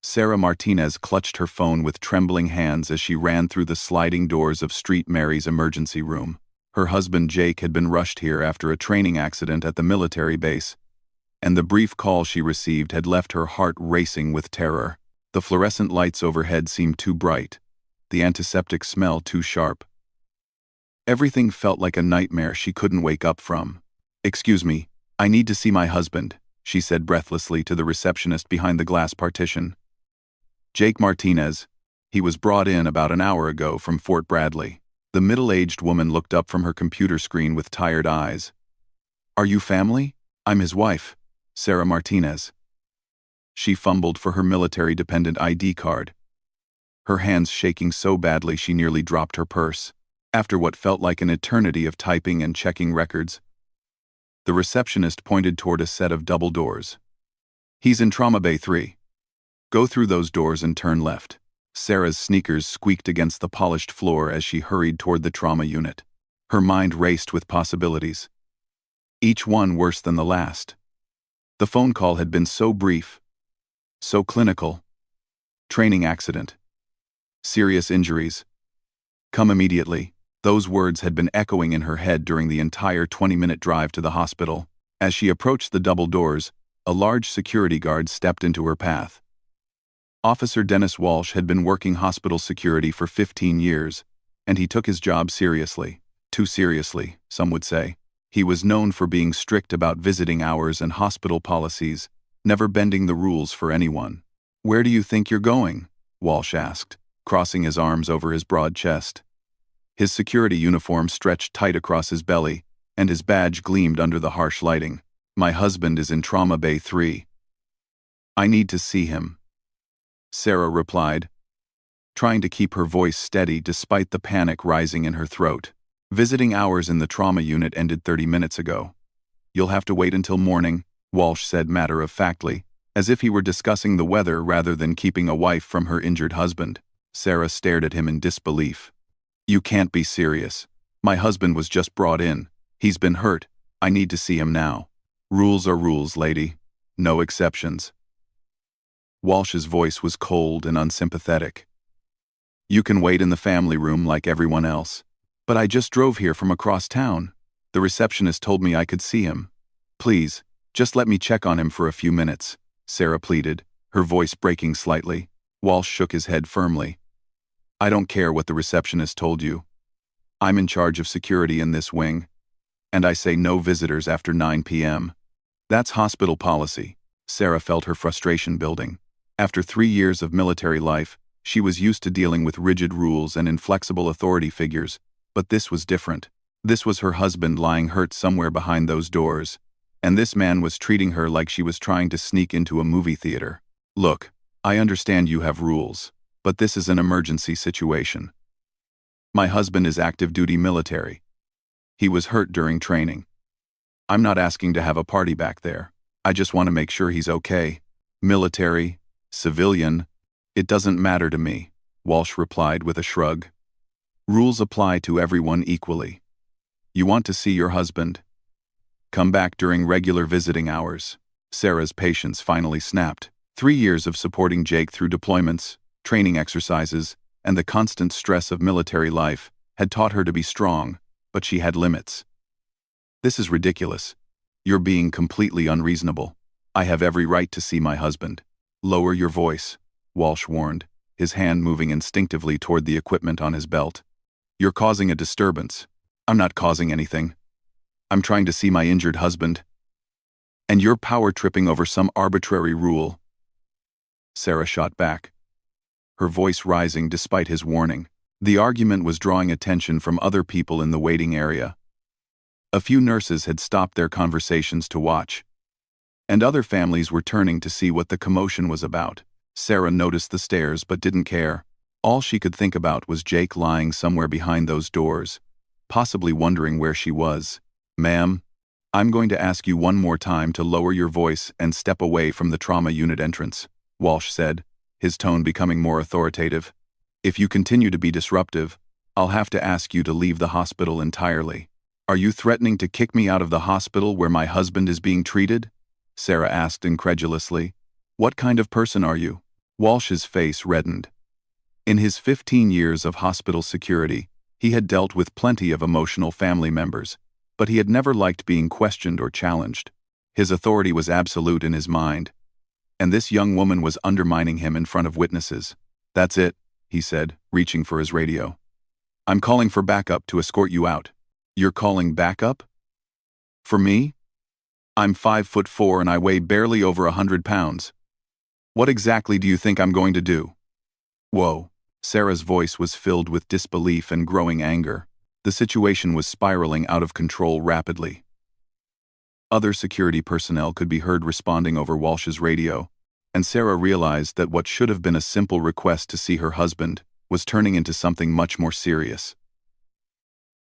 Sarah Martinez clutched her phone with trembling hands as she ran through the sliding doors of Street Mary's emergency room. Her husband Jake had been rushed here after a training accident at the military base, and the brief call she received had left her heart racing with terror. The fluorescent lights overhead seemed too bright, the antiseptic smell too sharp. Everything felt like a nightmare she couldn't wake up from. "Excuse me, I need to see my husband," she said breathlessly to the receptionist behind the glass partition. "Jake Martinez. He was brought in about an hour ago from Fort Bradley." The middle-aged woman looked up from her computer screen with tired eyes. "Are you family? I'm his wife, Sarah Martinez." She fumbled for her military-dependent ID card, her hands shaking so badly she nearly dropped her purse. After what felt like an eternity of typing and checking records, the receptionist pointed toward a set of double doors. "He's in Trauma Bay 3. Go through those doors and turn left." Sarah's sneakers squeaked against the polished floor as she hurried toward the trauma unit. Her mind raced with possibilities, each one worse than the last. The phone call had been so brief, so clinical. Training accident. Serious injuries. Come immediately. Those words had been echoing in her head during the entire 20-minute drive to the hospital. As she approached the double doors, a large security guard stepped into her path. Officer Dennis Walsh had been working hospital security for 15 years, and he took his job seriously. Too seriously, some would say. He was known for being strict about visiting hours and hospital policies, never bending the rules for anyone. "Where do you think you're going?" Walsh asked, crossing his arms over his broad chest. His security uniform stretched tight across his belly, and his badge gleamed under the harsh lighting. "My husband is in Trauma Bay 3. I need to see him," Sarah replied, trying to keep her voice steady despite the panic rising in her throat. "Visiting hours in the trauma unit ended 30 minutes ago. You'll have to wait until morning," Walsh said matter-of-factly, as if he were discussing the weather rather than keeping a wife from her injured husband. Sarah stared at him in disbelief. "You can't be serious. My husband was just brought in. He's been hurt. I need to see him now." "Rules are rules, lady. No exceptions." Walsh's voice was cold and unsympathetic. "You can wait in the family room like everyone else. But I just drove here from across town. The receptionist told me I could see him. Please, just let me check on him for a few minutes," Sarah pleaded, her voice breaking slightly. Walsh shook his head firmly. "I don't care what the receptionist told you. I'm in charge of security in this wing, and I say no visitors after 9 p.m. That's hospital policy." Sarah felt her frustration building. After 3 years of military life, she was used to dealing with rigid rules and inflexible authority figures, but this was different. This was her husband lying hurt somewhere behind those doors, and this man was treating her like she was trying to sneak into a movie theater. "Look, I understand you have rules, but this is an emergency situation. My husband is active-duty military. He was hurt during training. I'm not asking to have a party back there. I just want to make sure he's okay. Military, civilian, it doesn't matter to me," Walsh replied with a shrug. "Rules apply to everyone equally. You want to see your husband? Come back during regular visiting hours." Sarah's patience finally snapped. 3 years of supporting Jake through deployments, training exercises, and the constant stress of military life had taught her to be strong, but she had limits. "This is ridiculous. You're being completely unreasonable. I have every right to see my husband." "Lower your voice," Walsh warned, his hand moving instinctively toward the equipment on his belt. "You're causing a disturbance." "I'm not causing anything. I'm trying to see my injured husband. And you're power-tripping over some arbitrary rule." Sarah shot back, her voice rising despite his warning. The argument was drawing attention from other people in the waiting area. A few nurses had stopped their conversations to watch, and other families were turning to see what the commotion was about. Sarah noticed the stares but didn't care. All she could think about was Jake lying somewhere behind those doors, possibly wondering where she was. "Ma'am, I'm going to ask you one more time to lower your voice and step away from the trauma unit entrance," Walsh said, his tone becoming more authoritative. "If you continue to be disruptive, I'll have to ask you to leave the hospital entirely." "Are you threatening to kick me out of the hospital where my husband is being treated?" Sarah asked incredulously. "What kind of person are you?" Walsh's face reddened. In his 15 years of hospital security, he had dealt with plenty of emotional family members, but he had never liked being questioned or challenged. His authority was absolute in his mind, and this young woman was undermining him in front of witnesses. "That's it," he said, reaching for his radio. "I'm calling for backup to escort you out." "You're calling backup? For me? I'm 5'4" and I weigh barely over 100 pounds. What exactly do you think I'm going to do?" "Whoa." Sarah's voice was filled with disbelief and growing anger. The situation was spiraling out of control rapidly. Other security personnel could be heard responding over Walsh's radio, and Sarah realized that what should have been a simple request to see her husband was turning into something much more serious.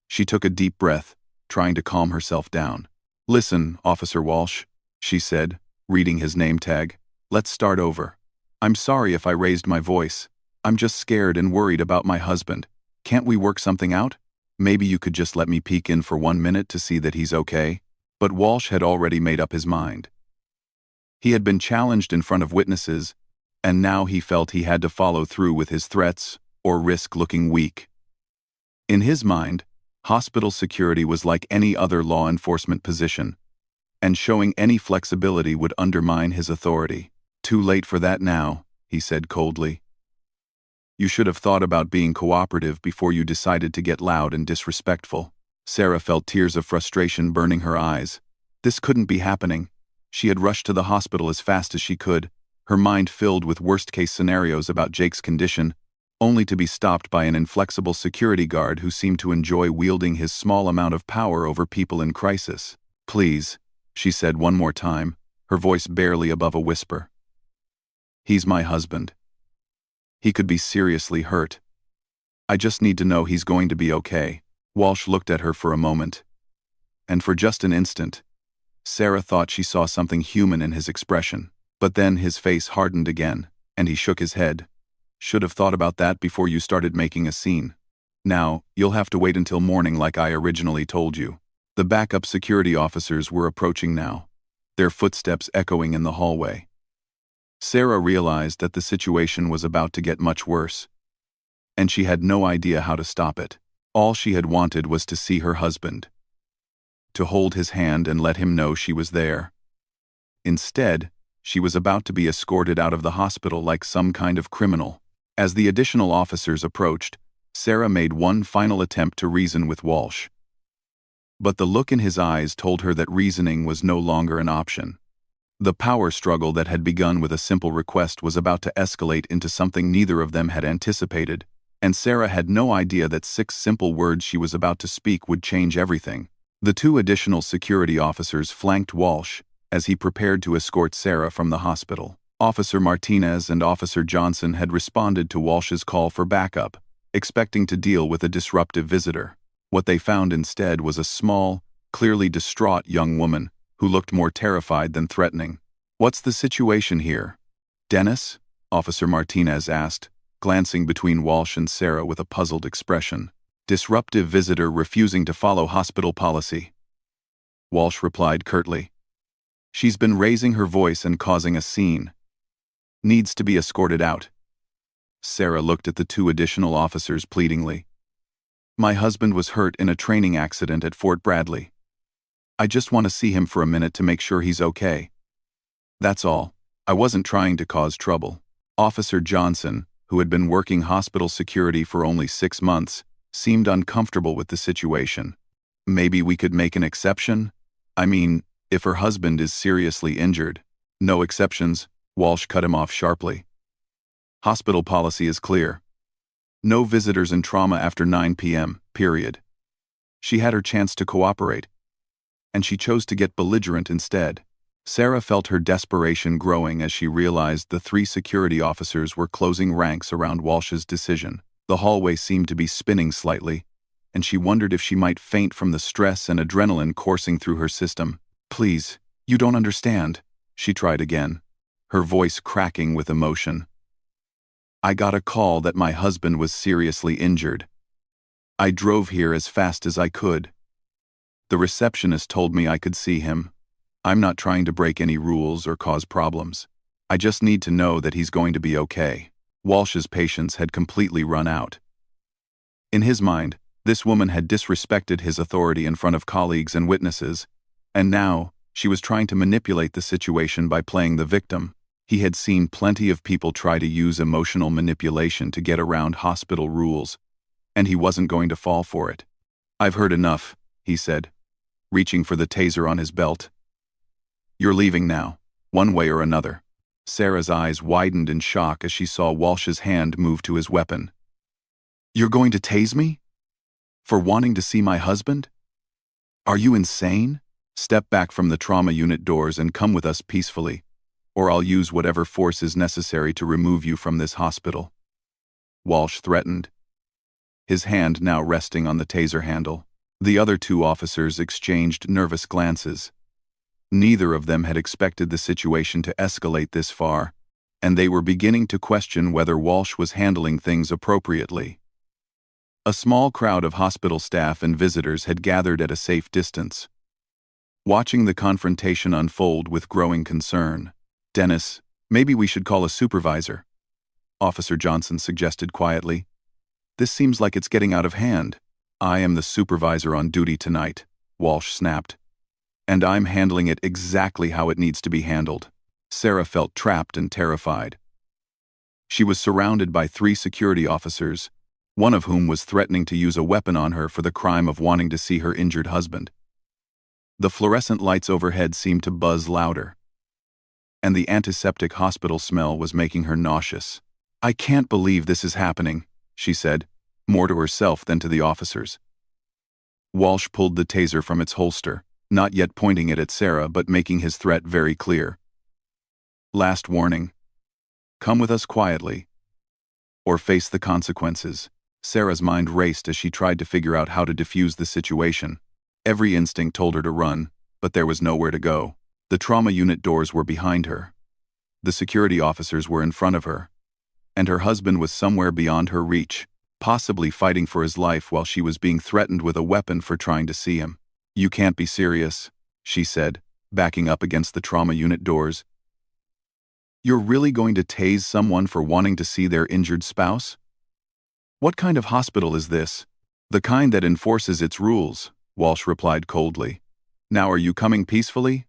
She took a deep breath, trying to calm herself down. "Listen, Officer Walsh," she said, reading his name tag. "Let's start over. I'm sorry if I raised my voice. I'm just scared and worried about my husband. Can't we work something out? Maybe you could just let me peek in for 1 minute to see that he's okay?" But Walsh had already made up his mind. He had been challenged in front of witnesses, and now he felt he had to follow through with his threats or risk looking weak. In his mind, hospital security was like any other law enforcement position, and showing any flexibility would undermine his authority. "Too late for that now," he said coldly. "You should have thought about being cooperative before you decided to get loud and disrespectful." Sarah felt tears of frustration burning her eyes. This couldn't be happening. She had rushed to the hospital as fast as she could, her mind filled with worst-case scenarios about Jake's condition, only to be stopped by an inflexible security guard who seemed to enjoy wielding his small amount of power over people in crisis. "Please," she said one more time, her voice barely above a whisper. "He's my husband. He could be seriously hurt. I just need to know he's going to be okay." Walsh looked at her for a moment, and for just an instant, Sarah thought she saw something human in his expression. But then his face hardened again, and he shook his head. "Should have thought about that before you started making a scene. Now, you'll have to wait until morning like I originally told you." The backup security officers were approaching now, their footsteps echoing in the hallway. Sarah realized that the situation was about to get much worse, and she had no idea how to stop it. All she had wanted was to see her husband, to hold his hand and let him know she was there. Instead, she was about to be escorted out of the hospital like some kind of criminal. As the additional officers approached, Sarah made one final attempt to reason with Walsh. But the look in his eyes told her that reasoning was no longer an option. The power struggle that had begun with a simple request was about to escalate into something neither of them had anticipated, and Sarah had no idea that 6 simple words she was about to speak would change everything. The 2 additional security officers flanked Walsh as he prepared to escort Sarah from the hospital. Officer Martinez and Officer Johnson had responded to Walsh's call for backup, expecting to deal with a disruptive visitor. What they found instead was a small, clearly distraught young woman who looked more terrified than threatening. "What's the situation here, Dennis?" Officer Martinez asked, glancing between Walsh and Sarah with a puzzled expression. "Disruptive visitor refusing to follow hospital policy," Walsh replied curtly. "She's been raising her voice and causing a scene. Needs to be escorted out." Sarah looked at the 2 additional officers pleadingly. "My husband was hurt in a training accident at Fort Bradley. I just want to see him for a minute to make sure he's okay. That's all. I wasn't trying to cause trouble." Officer Johnson, who had been working hospital security for only 6 months, seemed uncomfortable with the situation. "Maybe we could make an exception? I mean, if her husband is seriously injured." "No exceptions," Walsh cut him off sharply. "Hospital policy is clear. No visitors in trauma after 9 p.m., period." She had her chance to cooperate, and she chose to get belligerent instead. Sarah felt her desperation growing as she realized the 3 security officers were closing ranks around Walsh's decision. The hallway seemed to be spinning slightly, and she wondered if she might faint from the stress and adrenaline coursing through her system. "Please, you don't understand," she tried again, her voice cracking with emotion. "I got a call that my husband was seriously injured. I drove here as fast as I could. The receptionist told me I could see him. I'm not trying to break any rules or cause problems. I just need to know that he's going to be okay. Walsh's patience had completely run out. In his mind, this woman had disrespected his authority in front of colleagues and witnesses, and now, she was trying to manipulate the situation by playing the victim. He had seen plenty of people try to use emotional manipulation to get around hospital rules, and he wasn't going to fall for it. "I've heard enough," he said, reaching for the taser on his belt. "You're leaving now, one way or another." Sarah's eyes widened in shock as she saw Walsh's hand move to his weapon. "You're going to tase me? For wanting to see my husband? Are you insane? Step back from the trauma unit doors and come with us peacefully, or I'll use whatever force is necessary to remove you from this hospital," Walsh threatened, his hand now resting on the taser handle. The other two officers exchanged nervous glances. Neither of them had expected the situation to escalate this far, and they were beginning to question whether Walsh was handling things appropriately. A small crowd of hospital staff and visitors had gathered at a safe distance, watching the confrontation unfold with growing concern. "Dennis, maybe we should call a supervisor," Officer Johnson suggested quietly. "This seems like it's getting out of hand." "I am the supervisor on duty tonight," Walsh snapped, "and I'm handling it exactly how it needs to be handled." Sarah felt trapped and terrified. She was surrounded by 3 security officers, one of whom was threatening to use a weapon on her for the crime of wanting to see her injured husband. The fluorescent lights overhead seemed to buzz louder, and the antiseptic hospital smell was making her nauseous. "I can't believe this is happening," she said, more to herself than to the officers. Walsh pulled the taser from its holster, not yet pointing it at Sarah but making his threat very clear. "Last warning. Come with us quietly, or face the consequences." Sarah's mind raced as she tried to figure out how to defuse the situation. Every instinct told her to run, but there was nowhere to go. The trauma unit doors were behind her. The security officers were in front of her, and her husband was somewhere beyond her reach, possibly fighting for his life while she was being threatened with a weapon for trying to see him. "You can't be serious," she said, backing up against the trauma unit doors. "You're really going to tase someone for wanting to see their injured spouse? What kind of hospital is this?" "The kind that enforces its rules," Walsh replied coldly. "Now are you coming peacefully?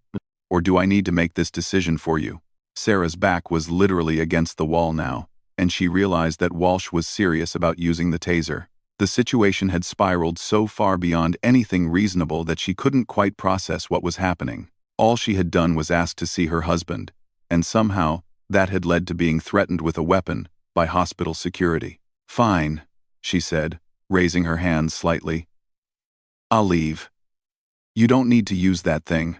Or do I need to make this decision for you?" Sarah's back was literally against the wall now, and she realized that Walsh was serious about using the taser. The situation had spiraled so far beyond anything reasonable that she couldn't quite process what was happening. All she had done was ask to see her husband, and somehow, that had led to being threatened with a weapon by hospital security. "Fine," she said, raising her hands slightly. "I'll leave. You don't need to use that thing.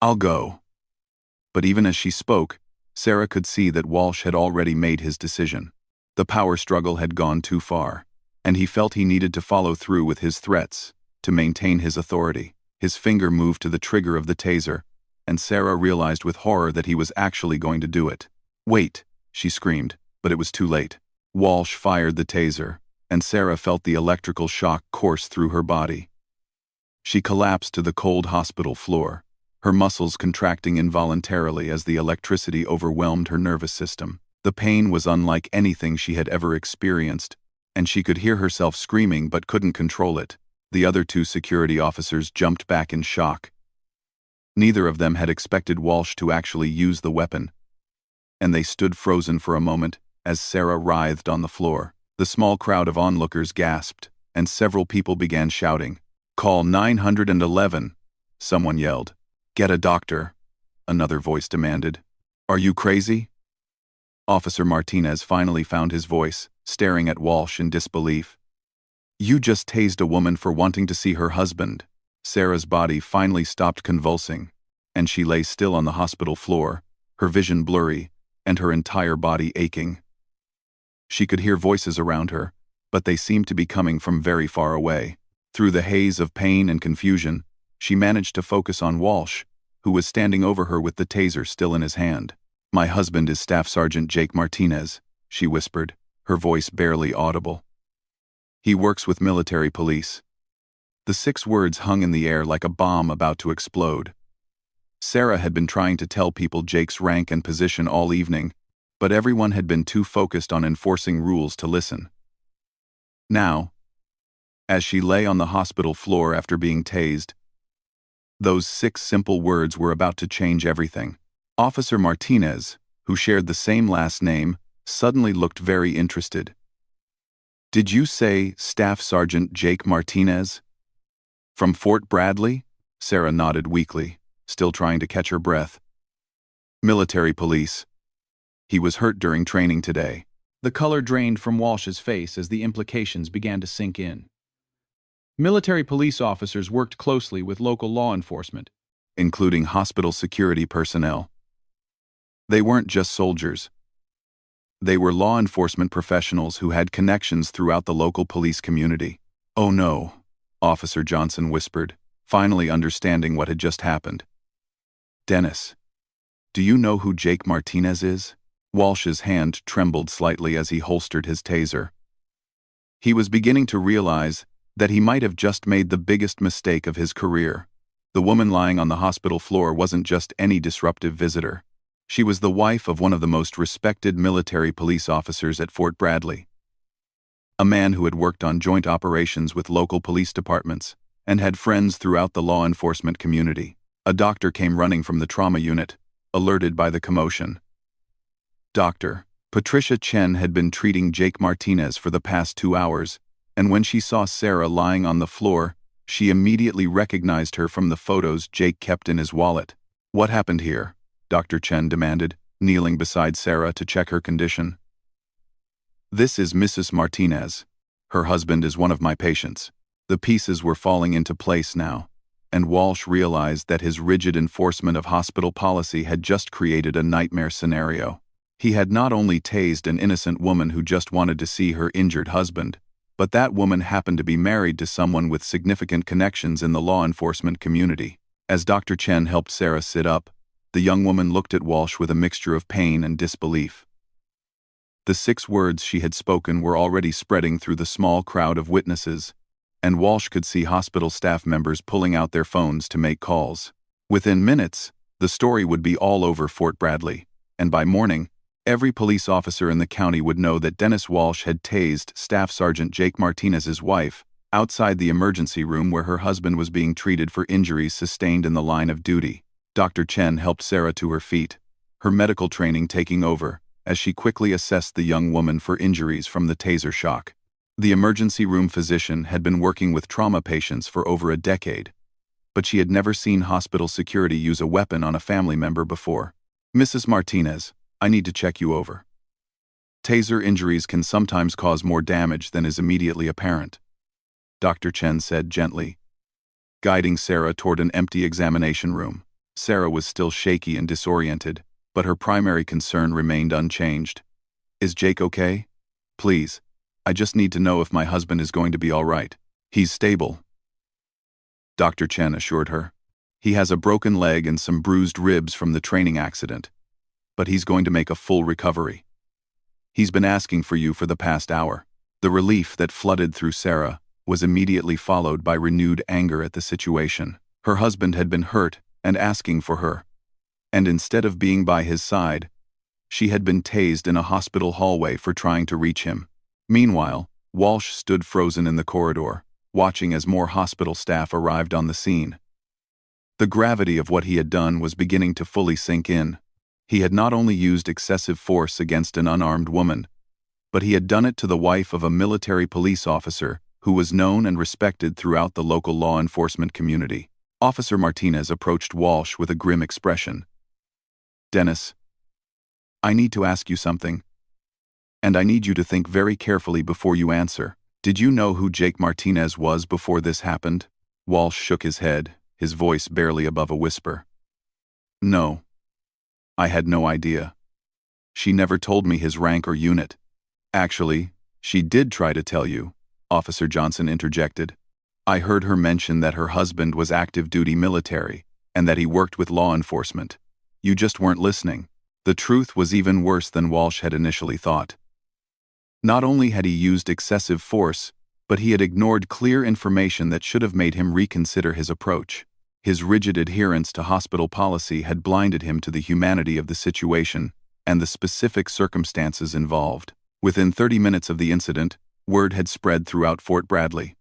I'll go." But even as she spoke, Sarah could see that Walsh had already made his decision. The power struggle had gone too far, and he felt he needed to follow through with his threats to maintain his authority. His finger moved to the trigger of the taser, and Sarah realized with horror that he was actually going to do it. "Wait," she screamed, but it was too late. Walsh fired the taser, and Sarah felt the electrical shock course through her body. She collapsed to the cold hospital floor, her muscles contracting involuntarily as the electricity overwhelmed her nervous system. The pain was unlike anything she had ever experienced, and she could hear herself screaming but couldn't control it. The other 2 security officers jumped back in shock. Neither of them had expected Walsh to actually use the weapon, and they stood frozen for a moment as Sarah writhed on the floor. The small crowd of onlookers gasped, and several people began shouting. "Call 911, someone yelled. "Get a doctor," another voice demanded. "Are you crazy?" Officer Martinez finally found his voice, staring at Walsh in disbelief. "You just tased a woman for wanting to see her husband." Sarah's body finally stopped convulsing, and she lay still on the hospital floor, her vision blurry, and her entire body aching. She could hear voices around her, but they seemed to be coming from very far away. Through the haze of pain and confusion, she managed to focus on Walsh, who was standing over her with the taser still in his hand. "My husband is Staff Sergeant Jake Martinez," she whispered, her voice barely audible. "He works with military police." The 6 words hung in the air like a bomb about to explode. Sarah had been trying to tell people Jake's rank and position all evening, but everyone had been too focused on enforcing rules to listen. Now, as she lay on the hospital floor after being tased, those 6 simple words were about to change everything. Officer Martinez, who shared the same last name, suddenly looked very interested. "Did you say Staff Sergeant Jake Martinez? From Fort Bradley?" Sarah nodded weakly, still trying to catch her breath. "Military police. He was hurt during training today." The color drained from Walsh's face as the implications began to sink in. Military police officers worked closely with local law enforcement, including hospital security personnel. They weren't just soldiers. They were law enforcement professionals who had connections throughout the local police community. "Oh no," Officer Johnson whispered, finally understanding what had just happened. "Dennis, do you know who Jake Martinez is?" Walsh's hand trembled slightly as he holstered his taser. He was beginning to realize that he might have just made the biggest mistake of his career. The woman lying on the hospital floor wasn't just any disruptive visitor. She was the wife of one of the most respected military police officers at Fort Bradley. A man who had worked on joint operations with local police departments and had friends throughout the law enforcement community. A doctor came running from the trauma unit, alerted by the commotion. Dr. Patricia Chen had been treating Jake Martinez for the past 2 hours, and when she saw Sarah lying on the floor, she immediately recognized her from the photos Jake kept in his wallet. "What happened here?" Dr. Chen demanded, kneeling beside Sarah to check her condition. "This is Mrs. Martinez. Her husband is one of my patients." The pieces were falling into place now, and Walsh realized that his rigid enforcement of hospital policy had just created a nightmare scenario. He had not only tased an innocent woman who just wanted to see her injured husband, but that woman happened to be married to someone with significant connections in the law enforcement community. As Dr. Chen helped Sarah sit up, the young woman looked at Walsh with a mixture of pain and disbelief. The 6 words she had spoken were already spreading through the small crowd of witnesses, and Walsh could see hospital staff members pulling out their phones to make calls. Within minutes, the story would be all over Fort Bradley, and by morning, every police officer in the county would know that Dennis Walsh had tased Staff Sergeant Jake Martinez's wife outside the emergency room where her husband was being treated for injuries sustained in the line of duty. Dr. Chen helped Sarah to her feet, her medical training taking over, as she quickly assessed the young woman for injuries from the taser shock. The emergency room physician had been working with trauma patients for over a decade, but she had never seen hospital security use a weapon on a family member before. "Mrs. Martinez, I need to check you over. Taser injuries can sometimes cause more damage than is immediately apparent," Dr. Chen said gently, guiding Sarah toward an empty examination room. Sarah was still shaky and disoriented, but her primary concern remained unchanged. "Is Jake okay? Please, I just need to know if my husband is going to be all right." "He's stable," Dr. Chen assured her. "He has a broken leg and some bruised ribs from the training accident, but he's going to make a full recovery. He's been asking for you for the past hour." The relief that flooded through Sarah was immediately followed by renewed anger at the situation. Her husband had been hurt and asking for her, and instead of being by his side, she had been tased in a hospital hallway for trying to reach him. Meanwhile, Walsh stood frozen in the corridor, watching as more hospital staff arrived on the scene. The gravity of what he had done was beginning to fully sink in. He had not only used excessive force against an unarmed woman, but he had done it to the wife of a military police officer who was known and respected throughout the local law enforcement community. Officer Martinez approached Walsh with a grim expression. "Dennis, I need to ask you something, and I need you to think very carefully before you answer. Did you know who Jake Martinez was before this happened?" Walsh shook his head, his voice barely above a whisper. "No. I had no idea. She never told me his rank or unit." "Actually, she did try to tell you," Officer Johnson interjected. "I heard her mention that her husband was active-duty military and that he worked with law enforcement. You just weren't listening." The truth was even worse than Walsh had initially thought. Not only had he used excessive force, but he had ignored clear information that should have made him reconsider his approach. His rigid adherence to hospital policy had blinded him to the humanity of the situation and the specific circumstances involved. Within 30 minutes of the incident, word had spread throughout Fort Bradley.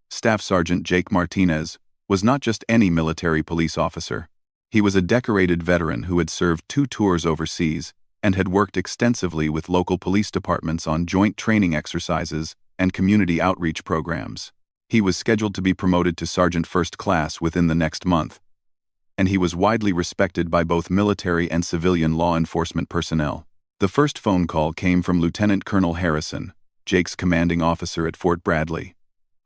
Staff Sergeant Jake Martinez was not just any military police officer. He was a decorated veteran who had served 2 tours overseas and had worked extensively with local police departments on joint training exercises and community outreach programs. He was scheduled to be promoted to Sergeant First Class within the next month, and he was widely respected by both military and civilian law enforcement personnel. The first phone call came from Lieutenant Colonel Harrison, Jake's commanding officer at Fort Bradley.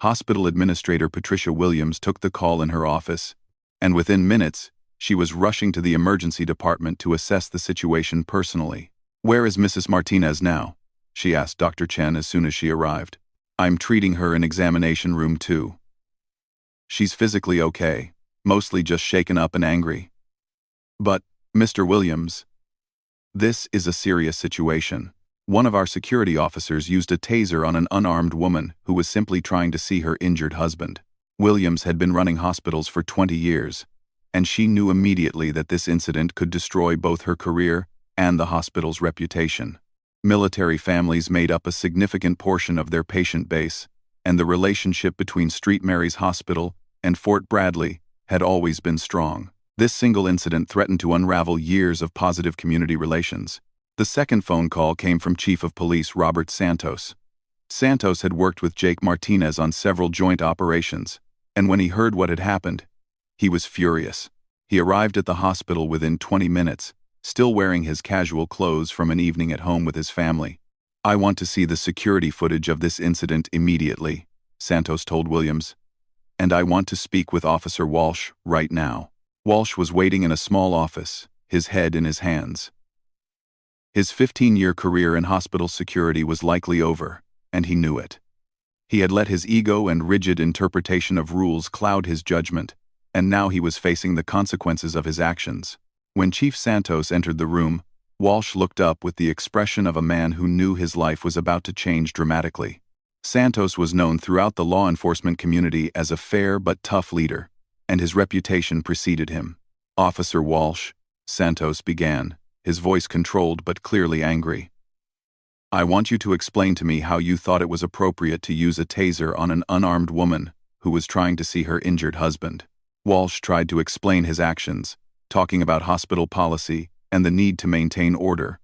Hospital Administrator Patricia Williams took the call in her office, and within minutes, she was rushing to the emergency department to assess the situation personally. "Where is Mrs. Martinez now?" she asked Dr. Chen as soon as she arrived. "I'm treating her in examination room 2. She's physically okay, mostly just shaken up and angry." "But, Mr. Williams, this is a serious situation. One of our security officers used a taser on an unarmed woman who was simply trying to see her injured husband." Williams had been running hospitals for 20 years, and she knew immediately that this incident could destroy both her career and the hospital's reputation. Military families made up a significant portion of their patient base, and the relationship between St. Mary's Hospital and Fort Bradley had always been strong. This single incident threatened to unravel years of positive community relations. The second phone call came from Chief of Police Robert Santos. Santos had worked with Jake Martinez on several joint operations, and when he heard what had happened, he was furious. He arrived at the hospital within 20 minutes, still wearing his casual clothes from an evening at home with his family. "I want to see the security footage of this incident immediately," Santos told Williams. "And I want to speak with Officer Walsh right now." Walsh was waiting in a small office, his head in his hands. His 15-year career in hospital security was likely over, and he knew it. He had let his ego and rigid interpretation of rules cloud his judgment, and now he was facing the consequences of his actions. When Chief Santos entered the room, Walsh looked up with the expression of a man who knew his life was about to change dramatically. Santos was known throughout the law enforcement community as a fair but tough leader, and his reputation preceded him. "Officer Walsh," Santos began, his voice controlled but clearly angry. "I want you to explain to me how you thought it was appropriate to use a taser on an unarmed woman who was trying to see her injured husband." Walsh tried to explain his actions, talking about hospital policy and the need to maintain order.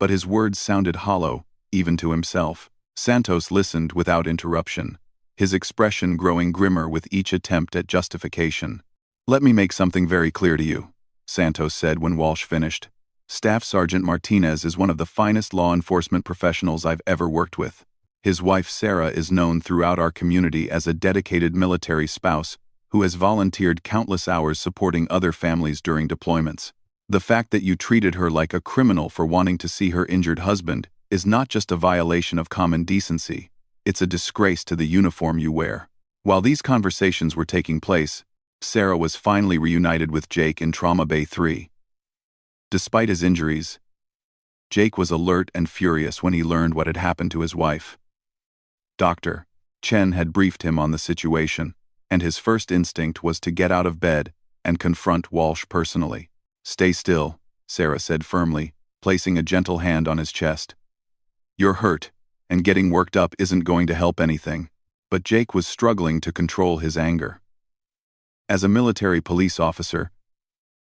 But his words sounded hollow, even to himself. Santos listened without interruption, his expression growing grimmer with each attempt at justification. "Let me make something very clear to you," Santos said when Walsh finished. "Staff Sergeant Martinez is one of the finest law enforcement professionals I've ever worked with. His wife Sarah is known throughout our community as a dedicated military spouse who has volunteered countless hours supporting other families during deployments. The fact that you treated her like a criminal for wanting to see her injured husband is not just a violation of common decency, it's a disgrace to the uniform you wear." While these conversations were taking place, Sarah was finally reunited with Jake in Trauma Bay 3. Despite his injuries, Jake was alert and furious when he learned what had happened to his wife. Dr. Chen had briefed him on the situation, and his first instinct was to get out of bed and confront Walsh personally. "Stay still," Sarah said firmly, placing a gentle hand on his chest. "You're hurt, and getting worked up isn't going to help anything." But Jake was struggling to control his anger. As a military police officer,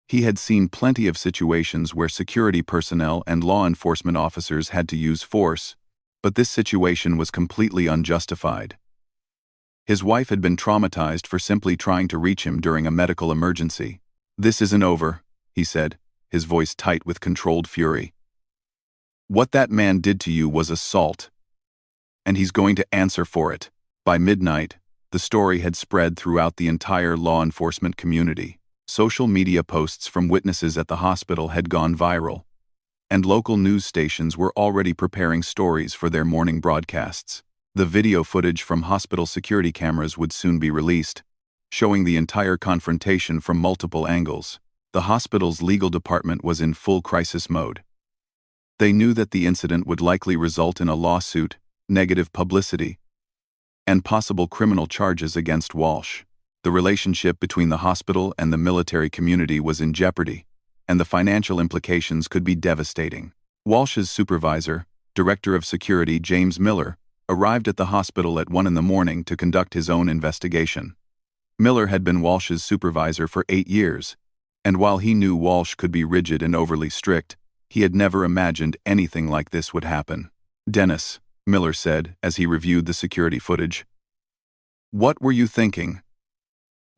he had seen plenty of situations where security personnel and law enforcement officers had to use force, but this situation was completely unjustified. His wife had been traumatized for simply trying to reach him during a medical emergency. "This isn't over," he said, his voice tight with controlled fury. "What that man did to you was assault, and he's going to answer for it." By midnight, the story had spread throughout the entire law enforcement community. Social media posts from witnesses at the hospital had gone viral, and local news stations were already preparing stories for their morning broadcasts. The video footage from hospital security cameras would soon be released, showing the entire confrontation from multiple angles. The hospital's legal department was in full crisis mode. They knew that the incident would likely result in a lawsuit, negative publicity, and possible criminal charges against Walsh. The relationship between the hospital and the military community was in jeopardy, and the financial implications could be devastating. Walsh's supervisor, Director of Security James Miller, arrived at the hospital at 1 in the morning to conduct his own investigation. Miller had been Walsh's supervisor for 8 years, and while he knew Walsh could be rigid and overly strict, he had never imagined anything like this would happen. "Dennis," Miller said as he reviewed the security footage, "what were you thinking?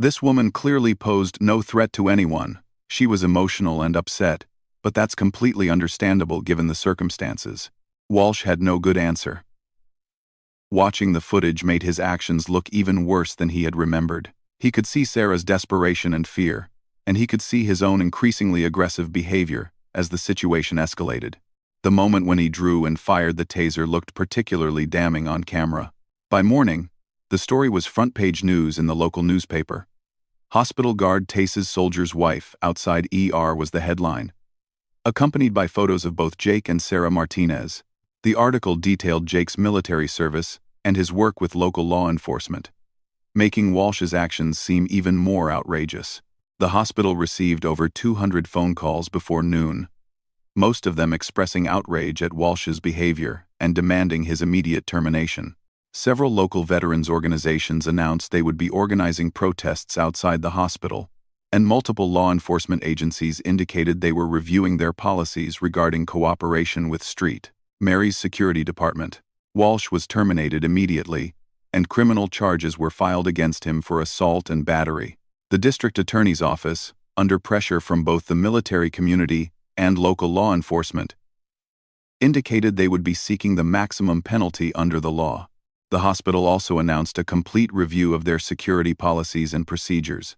This woman clearly posed no threat to anyone. She was emotional and upset, but that's completely understandable given the circumstances." Walsh had no good answer. Watching the footage made his actions look even worse than he had remembered. He could see Sarah's desperation and fear, and he could see his own increasingly aggressive behavior as the situation escalated. The moment when he drew and fired the taser looked particularly damning on camera. By morning, the story was front-page news in the local newspaper. "Hospital guard Tases soldier's wife outside ER" was the headline, accompanied by photos of both Jake and Sarah Martinez. The article detailed Jake's military service and his work with local law enforcement, making Walsh's actions seem even more outrageous. The hospital received over 200 phone calls before noon, most of them expressing outrage at Walsh's behavior and demanding his immediate termination. Several local veterans organizations announced they would be organizing protests outside the hospital, and multiple law enforcement agencies indicated they were reviewing their policies regarding cooperation with St. Mary's Security Department. Walsh was terminated immediately, and criminal charges were filed against him for assault and battery. The district attorney's office, under pressure from both the military community and local law enforcement, indicated they would be seeking the maximum penalty under the law. The hospital also announced a complete review of their security policies and procedures,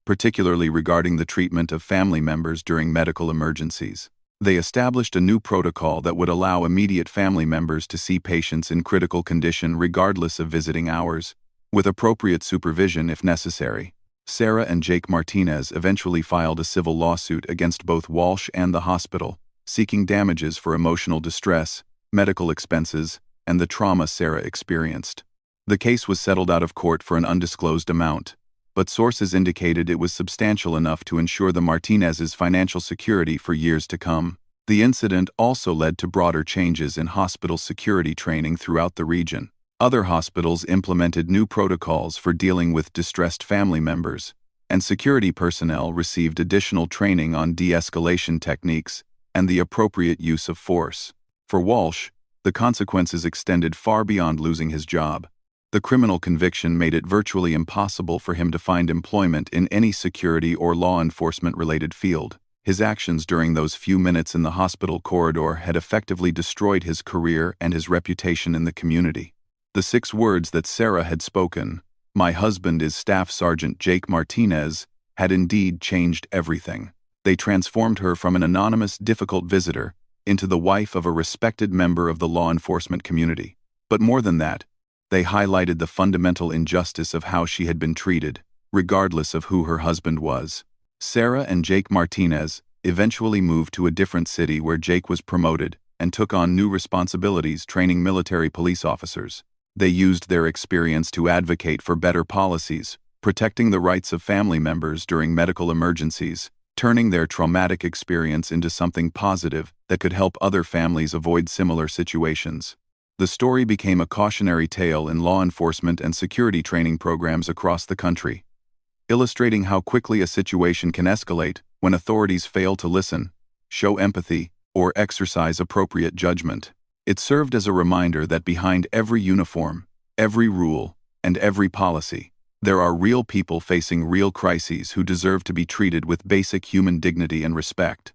particularly regarding the treatment of family members during medical emergencies. They established a new protocol that would allow immediate family members to see patients in critical condition regardless of visiting hours, with appropriate supervision if necessary. Sarah and Jake Martinez eventually filed a civil lawsuit against both Walsh and the hospital, seeking damages for emotional distress, medical expenses, and the trauma Sarah experienced. The case was settled out of court for an undisclosed amount, but sources indicated it was substantial enough to ensure the Martinez's financial security for years to come. The incident also led to broader changes in hospital security training throughout the region. Other hospitals implemented new protocols for dealing with distressed family members, and security personnel received additional training on de-escalation techniques and the appropriate use of force. For Walsh, the consequences extended far beyond losing his job. The criminal conviction made it virtually impossible for him to find employment in any security or law enforcement-related field. His actions during those few minutes in the hospital corridor had effectively destroyed his career and his reputation in the community. The 6 words that Sarah had spoken, "My husband is Staff Sergeant Jake Martinez," had indeed changed everything. They transformed her from an anonymous, difficult visitor into the wife of a respected member of the law enforcement community. But more than that, they highlighted the fundamental injustice of how she had been treated, regardless of who her husband was. Sarah and Jake Martinez eventually moved to a different city where Jake was promoted and took on new responsibilities training military police officers. They used their experience to advocate for better policies, protecting the rights of family members during medical emergencies, turning their traumatic experience into something positive that could help other families avoid similar situations. The story became a cautionary tale in law enforcement and security training programs across the country, illustrating how quickly a situation can escalate when authorities fail to listen, show empathy, or exercise appropriate judgment. It served as a reminder that behind every uniform, every rule, and every policy, there are real people facing real crises who deserve to be treated with basic human dignity and respect.